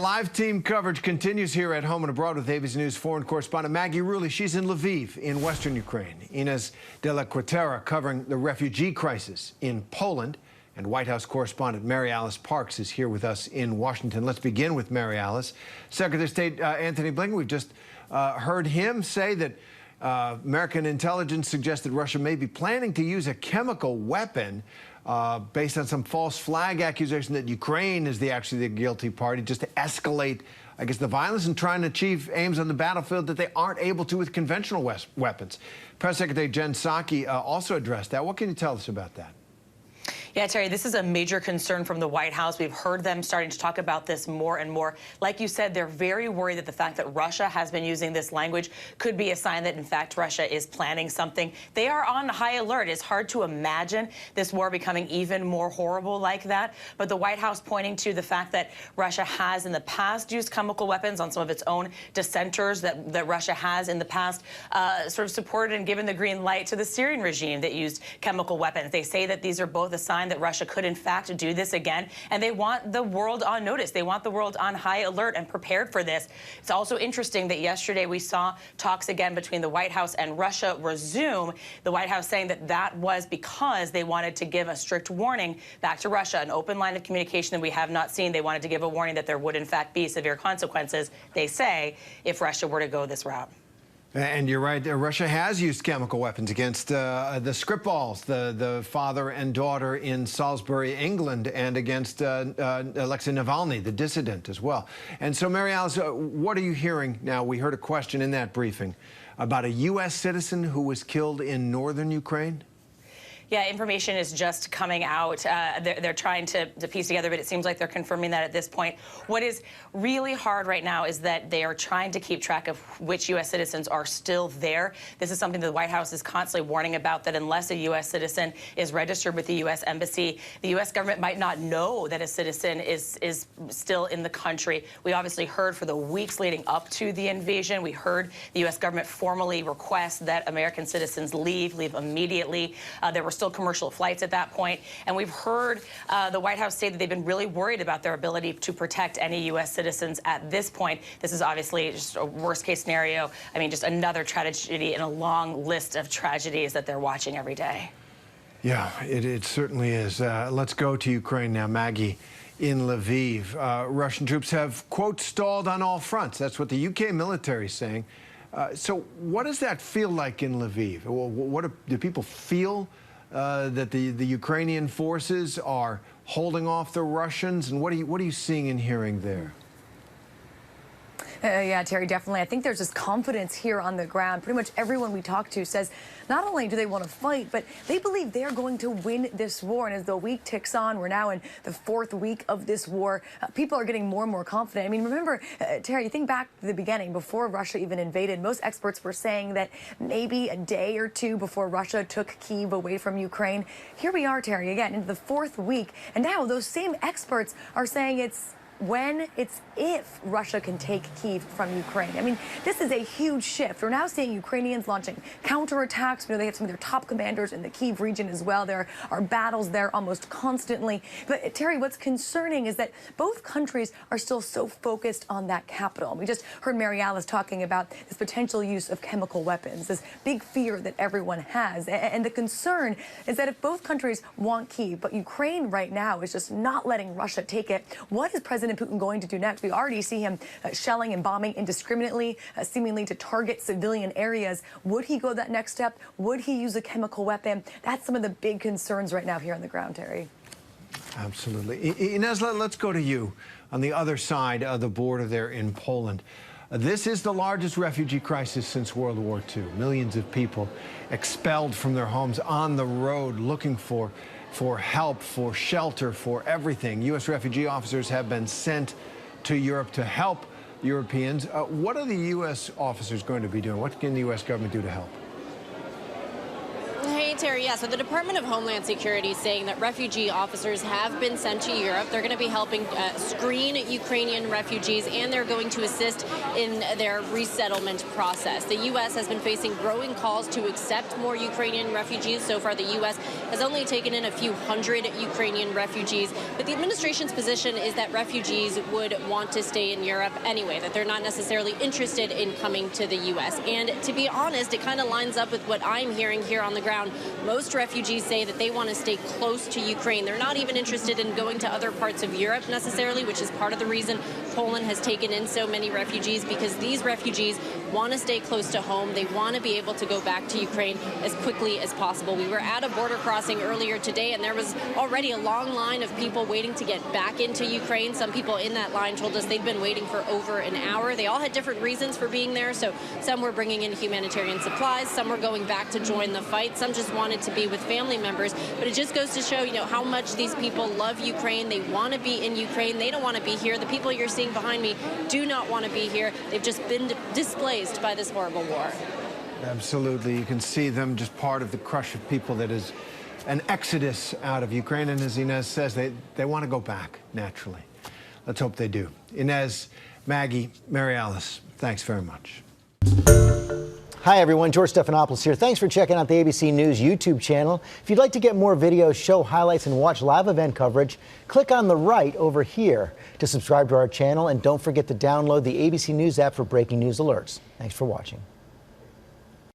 Live team coverage continues here at home and abroad with ABC News foreign correspondent Maggie Rooley. She's in Lviv in western Ukraine. Inez de la Quatera covering the refugee crisis in Poland. And White House correspondent Mary Alice Parks is here with us in Washington. Let's begin with Mary Alice. Secretary of State Antony Blinken, we've just heard him say that American intelligence suggests that Russia may be planning to use a chemical weapon based on some false flag accusation that Ukraine is actually the guilty party, just to escalate, I guess, the violence and trying to achieve aims on the battlefield that they aren't able to with conventional weapons. Press Secretary Jen Psaki also addressed that. What can you tell us about that? Yeah, Terry, this is a major concern from the White House. We've heard them starting to talk about this more and more. Like you said, they're very worried that the fact that Russia has been using this language could be a sign that, in fact, Russia is planning something. They are on high alert. It's hard to imagine this war becoming even more horrible like that. But the White House pointing to the fact that Russia has in the past used chemical weapons on some of its own dissenters, that Russia has in the past sort of supported and given the green light to the Syrian regime that used chemical weapons. They say that these are both a sign that Russia could, in fact, do this again. And they want the world on notice. They want the world on high alert and prepared for this. It's also interesting that yesterday we saw talks again between the White House and Russia resume. The White House saying that that was because they wanted to give a strict warning back to Russia, an open line of communication that we have not seen. They wanted to give a warning that there would, in fact, be severe consequences, they say, if Russia were to go this route. And you're right, Russia has used chemical weapons against the Skripals, the father and daughter in Salisbury, England, and against Alexei Navalny, the dissident, as well. And so, Mary Alice, what are you hearing now? We heard a question in that briefing about a U.S. citizen who was killed in northern Ukraine. Yeah, information is just coming out. They're trying to piece together, but it seems like they're confirming that at this point. What is really hard right now is that they are trying to keep track of which U.S. citizens are still there. This is something that the White House is constantly warning about, that unless a U.S. citizen is registered with the U.S. Embassy, the U.S. government might not know that a citizen is still in the country. We obviously heard for the weeks leading up to the invasion, we heard the U.S. government formally request that American citizens leave immediately. There were still commercial flights at that point. And we've heard the White House say that they've been really worried about their ability to protect any U.S. citizens at this point. This is obviously just a worst-case scenario. I mean, just another tragedy in a long list of tragedies that they're watching every day. Yeah, it certainly is. Let's go to Ukraine now. Maggie, in Lviv, Russian troops have, quote, stalled on all fronts. That's what the UK military is saying. So what does that feel like in Lviv? Do people feel that the Ukrainian forces are holding off the Russians? And what are you seeing and hearing there? Yeah, Terry, definitely. I think there's this confidence here on the ground. Pretty much everyone we talk to says not only do they want to fight, but they believe they're going to win this war. And as the week ticks on, we're now in the 4th week of this war, people are getting more and more confident. I mean, remember, Terry, you think back to the beginning, before Russia even invaded, most experts were saying that maybe a day or two before Russia took Kyiv away from Ukraine. Here we are, Terry, again, into the 4th week. And now those same experts are saying it's if Russia can take Kyiv from Ukraine. I mean, this is a huge shift. We're now seeing Ukrainians launching counterattacks. You know, they have some of their top commanders in the Kyiv region as well. There are battles there almost constantly. But, Terry, what's concerning is that both countries are still so focused on that capital. We just heard Mary Alice talking about this potential use of chemical weapons, this big fear that everyone has. And the concern is that if both countries want Kyiv, but Ukraine right now is just not letting Russia take it, what is President Putin going to do next? We already see him shelling and bombing indiscriminately, seemingly to target civilian areas. Would he go that next step? Would he use a chemical weapon? That's some of the big concerns right now here on the ground, Terry. Absolutely. Inez, let's go to you on the other side of the border there in Poland. This is the largest refugee crisis since World War II. Millions of people expelled from their homes, on the road, looking for help, for shelter, for everything. U.S. refugee officers have been sent to Europe to help Europeans. What are the U.S. officers going to be doing? What can the U.S. government do to help? Hey, Terry, yeah, so the Department of Homeland Security is saying that refugee officers have been sent to Europe. They're going to be helping screen Ukrainian refugees, and they're going to assist in their resettlement process. The U.S. has been facing growing calls to accept more Ukrainian refugees. So far, the U.S. has only taken in a few hundred Ukrainian refugees. But the administration's position is that refugees would want to stay in Europe anyway, that they're not necessarily interested in coming to the U.S. And to be honest, it kind of lines up with what I'm hearing here on the ground. Most refugees say that they want to stay close to Ukraine. They're not even interested in going to other parts of Europe necessarily, which is part of the reason Poland has taken in so many refugees, because these refugees want to stay close to home. They want to be able to go back to Ukraine as quickly as possible. We were at a border crossing earlier today, and there was already a long line of people waiting to get back into Ukraine. Some people in that line told us they'd been waiting for over an hour. They all had different reasons for being there. So some were bringing in humanitarian supplies, some were going back to join the fight, some just wanted to be with family members. But it just goes to show, how much these people love Ukraine. They want to be in Ukraine. They don't want to be here. The people you're seeing behind me do not want to be here. They've just been displaced by this horrible war. Absolutely. You can see them, just part of the crush of people that is an exodus out of Ukraine. And as Inez says, they want to go back naturally. Let's hope they do. Inez, Maggie, Mary Alice, thanks very much. Hi, everyone. George Stephanopoulos here. Thanks for checking out the ABC News YouTube channel. If you'd like to get more videos, show highlights, and watch live event coverage, click on the right over here to subscribe to our channel. And don't forget to download the ABC News app for breaking news alerts. Thanks for watching.